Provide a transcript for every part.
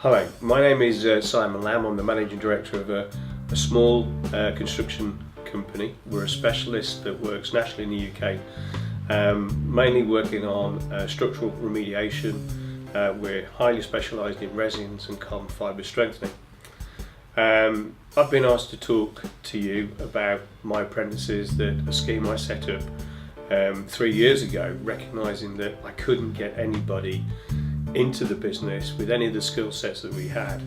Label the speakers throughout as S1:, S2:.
S1: Hello, my name is Simon Lamb. I'm the Managing Director of a small construction company. We're a specialist that works nationally in the UK, mainly working on structural remediation. We're highly specialised in resins and carbon fibre strengthening. I've been asked to talk to you about my apprentices, that a scheme I set up 3 years ago, recognising that I couldn't get anybody into the business with any of the skill sets that we had,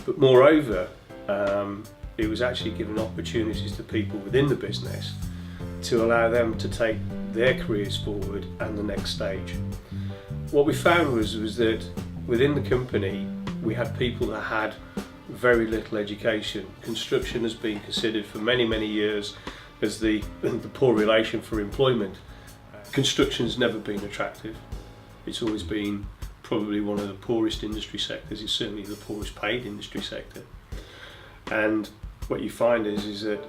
S1: but moreover it was actually giving opportunities to people within the business to allow them to take their careers forward and the next stage. What we found was that within the company we had people that had very little education. Construction has been considered for many years as the poor relation for employment. Construction's never been attractive. It's always been probably one of the poorest industry sectors. It's certainly the poorest paid industry sector. And what you find is that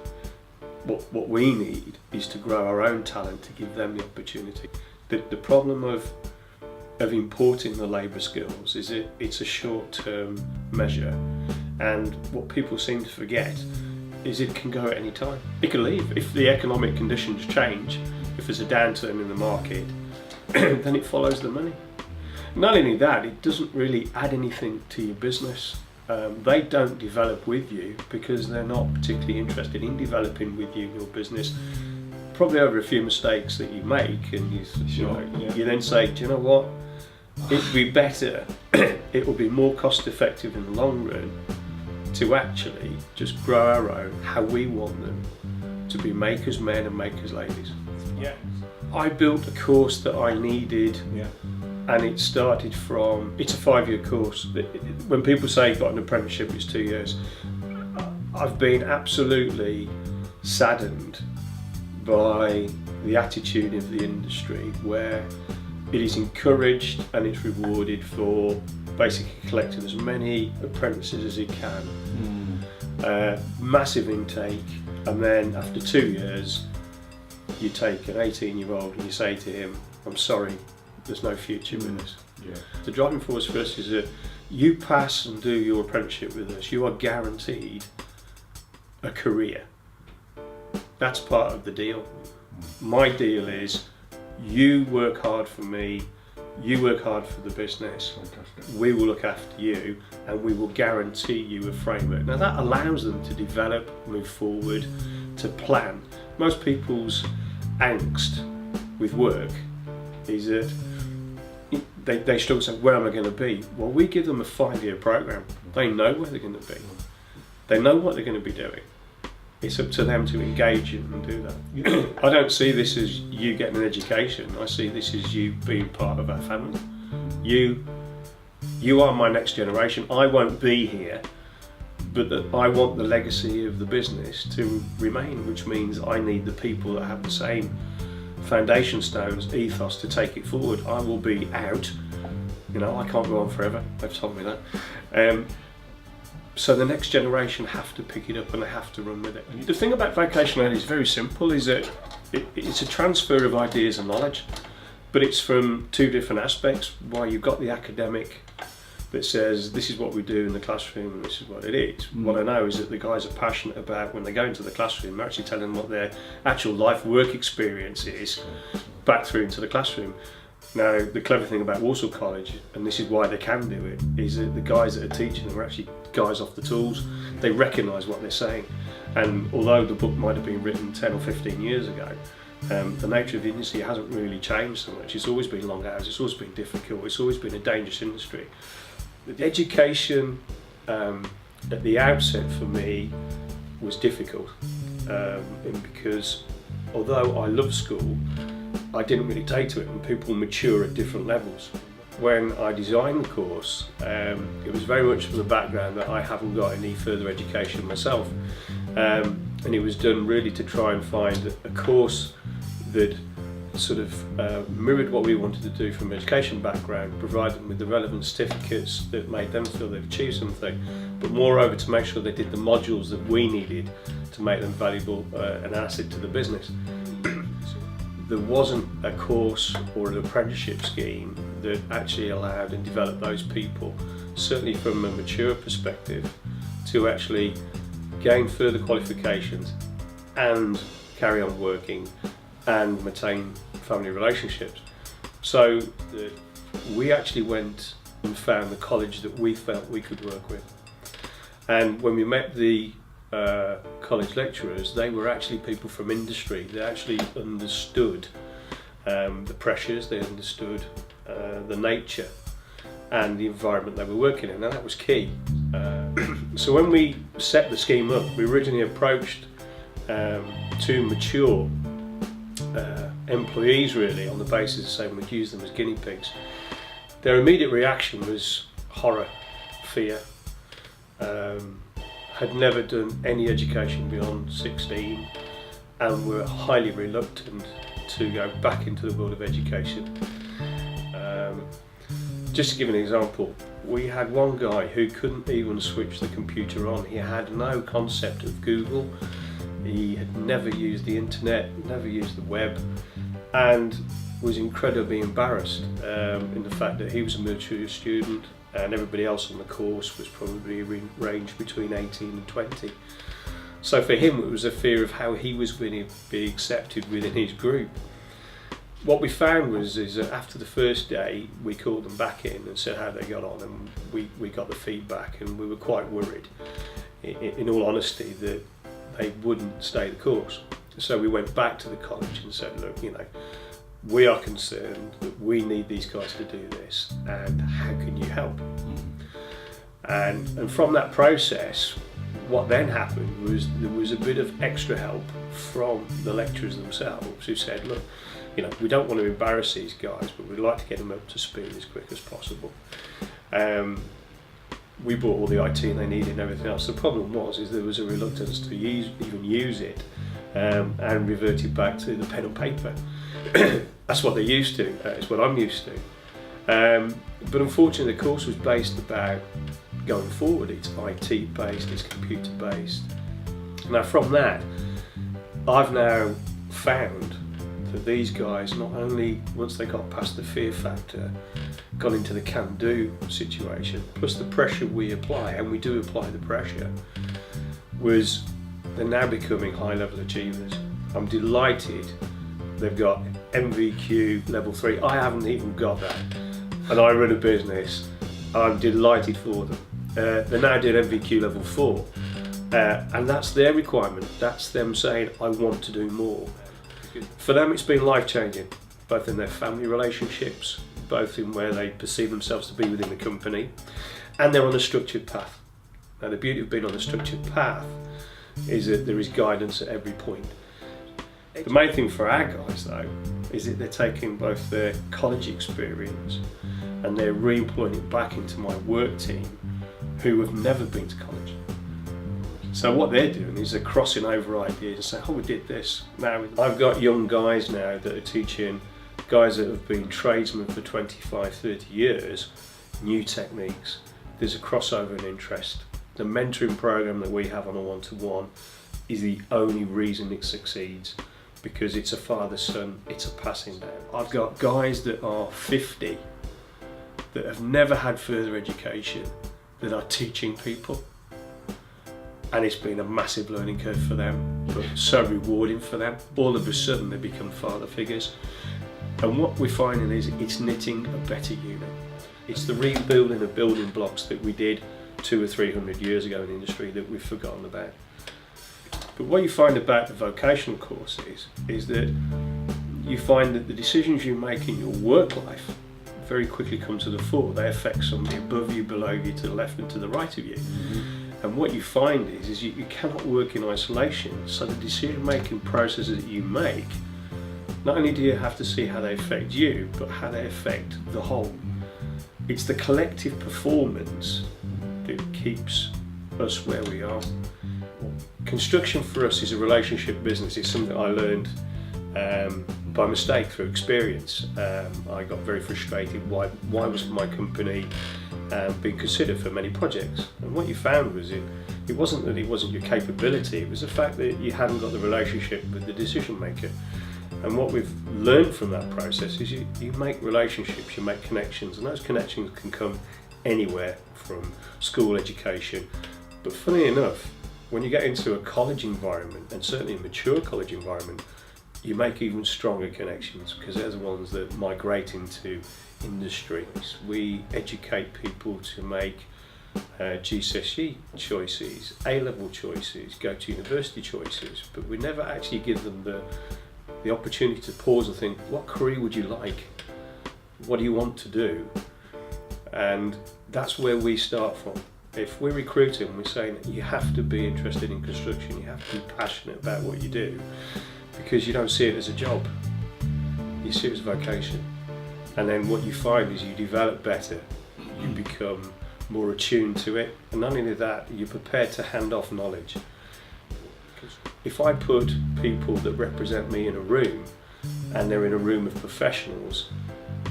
S1: what we need is to grow our own talent, to give them the opportunity. The problem of importing the labour skills is it's a short-term measure, and what people seem to forget is it can go at any time. It can leave. If the economic conditions change, if there's a downturn in the market, then it follows the money. Not only that, it doesn't really add anything to your business. They don't develop with you because they're not particularly interested in developing with you your business. Probably over a few mistakes that you make, and you then say, do you know what? It'd be better, it will be more cost effective in the long run to actually just grow our own, how we want them to be makers men and makers ladies. Yeah. I built a course that I needed. Yeah. And it started from, it's a 5-year course. When people say you've got an apprenticeship, it's 2 years. I've been absolutely saddened by the attitude of the industry, where it is encouraged and it's rewarded for basically collecting as many apprentices as it can. Massive intake, and then after 2 years, you take an 18-year-old and you say to him, I'm sorry, there's no future with us. Yeah. The driving force for us is that you pass and do your apprenticeship with us, you are guaranteed a career. That's part of the deal. My deal is you work hard for me, you work hard for the business. Fantastic. We will look after you, and we will guarantee you a framework. Now that allows them to develop, move forward, to plan. Most people's angst with work is that they struggle to say, where am I going to be? Well, we give them a 5-year program. They know where they're going to be. They know what they're going to be doing. It's up to them to engage in and do that. I don't see this as you getting an education. I see this as you being part of our family. You are my next generation. I won't be here, but I want the legacy of the business to remain, which means I need the people that have the same foundation stones, ethos to take it forward. I will be out, I can't go on forever, they've told me that. So the next generation have to pick it up and they have to run with it. The thing about vocational is very simple, is that it's a transfer of ideas and knowledge, but it's from two different aspects. While you've got the academic that says this is what we do in the classroom and this is what it is. What I know is that the guys are passionate about, when they go into the classroom, they're actually telling them what their actual life work experience is back through into the classroom. Now the clever thing about Walsall College, and this is why they can do it, is that the guys that are teaching them are actually guys off the tools. They recognise what they're saying, and although the book might have been written 10 or 15 years ago, the nature of the industry hasn't really changed so much. It's always been long hours, it's always been difficult, it's always been a dangerous industry. The education at the outset for me was difficult, because although I love school, I didn't really take to it, and people mature at different levels. When I designed the course, it was very much from the background that I haven't got any further education myself, and it was done really to try and find a course that sort of mirrored what we wanted to do from an education background, provide them with the relevant certificates that made them feel they've achieved something, but moreover to make sure they did the modules that we needed to make them valuable, an asset to the business. there wasn't a course or an apprenticeship scheme that actually allowed and developed those people, certainly from a mature perspective, to actually gain further qualifications and carry on working and maintain family relationships. So we actually went and found the college that we felt we could work with. And when we met the college lecturers, they were actually people from industry. They actually understood the pressures, they understood the nature and the environment they were working in, and that was key. So when we set the scheme up, we originally approached two mature employees really on the basis of saying we'd use them as guinea pigs. Their immediate reaction was horror, fear. Had never done any education beyond 16 and were highly reluctant to go back into the world of education. Just to give an example, we had one guy who couldn't even switch the computer on. He had no concept of Google, he had never used the internet, never used the web, and was incredibly embarrassed in the fact that he was a mature student and everybody else on the course was probably ranged between 18 and 20. So for him it was a fear of how he was going to be accepted within his group. What we found was that after the first day we called them back in and said how they got on, and we got the feedback, and we were quite worried, in all honesty, that they wouldn't stay the course. So we went back to the college and said, look, we are concerned that we need these guys to do this, and how can you help? And from that process, what then happened was there was a bit of extra help from the lecturers themselves, who said, look, we don't want to embarrass these guys, but we'd like to get them up to speed as quick as possible. We bought all the IT they needed and everything else. The problem was there was a reluctance to even use it, and reverted back to the pen and paper. That's what they're used to. It's what I'm used to. But unfortunately, the course was based about going forward. It's IT based, it's computer based. Now from that, I've now found that these guys, not only once they got past the fear factor, got into the can-do situation, plus the pressure we apply, and we do apply the pressure, was they're now becoming high-level achievers. I'm delighted they've got MVQ level 3. I haven't even got that, and I run a business. I'm delighted for them. They're now doing MVQ level 4, and that's their requirement. That's them saying, I want to do more. For them it's been life-changing, both in their family relationships, both in where they perceive themselves to be within the company, and they're on a structured path. Now the beauty of being on a structured path is that there is guidance at every point. The main thing for our guys though is that they're taking both their college experience and they're re-employing it back into my work team who have never been to college. So what they're doing is they're crossing over ideas and saying, oh, we did this. Now I've got young guys now that are teaching guys that have been tradesmen for 25, 30 years, new techniques. There's a crossover in interest. The mentoring program that we have on a one-to-one is the only reason it succeeds, because it's a father-son, it's a passing down. I've got guys that are 50 that have never had further education that are teaching people. And it's been a massive learning curve for them, but so rewarding for them. All of a sudden they become father figures. And what we're finding is it's knitting a better unit. It's the rebuilding of building blocks that we did 200 or 300 years ago in industry that we've forgotten about. But what you find about the vocational courses is that you find that the decisions you make in your work life very quickly come to the fore. They affect somebody above you, below you, to the left and to the right of you. And what you find is you cannot work in isolation. So the decision-making processes that you make, not only do you have to see how they affect you, but how they affect the whole. It's the collective performance that keeps us where we are. Construction for us is a relationship business. It's something I learned by mistake through experience. I got very frustrated. Why was my company being considered for many projects? And what you found was it wasn't that it wasn't your capability, it was the fact that you hadn't got the relationship with the decision maker. And what we've learned from that process is you make relationships, you make connections, and those connections can come anywhere from school education. But funny enough, when you get into a college environment, and certainly a mature college environment, you make even stronger connections because they're the ones that migrate into industries. We educate people to make GCSE choices, A-level choices, go to university choices, but we never actually give them the opportunity to pause and think, what career would you like? What do you want to do? And that's where we start from. If we're recruiting, we're saying you have to be interested in construction, you have to be passionate about what you do, because you don't see it as a job, you see it as a vocation. And then what you find is you develop better, you become more attuned to it, and not only that, you're prepared to hand off knowledge. If I put people that represent me in a room, and they're in a room of professionals,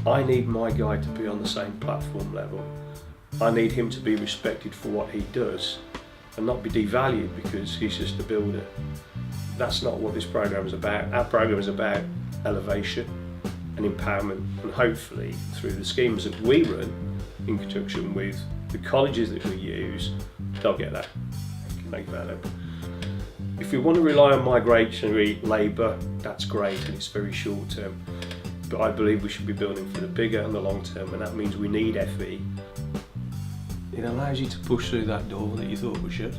S1: I need my guy to be on the same platform level. I need him to be respected for what he does and not be devalued because he's just a builder. That's not what this program is about. Our program is about elevation and empowerment, and hopefully through the schemes that we run in conjunction with the colleges that we use, they'll get that developed. If we want to rely on migratory labour, that's great and it's very short term, but I believe we should be building for the bigger and the long term, and that means we need FE. It allows you to push through that door that you thought was shut.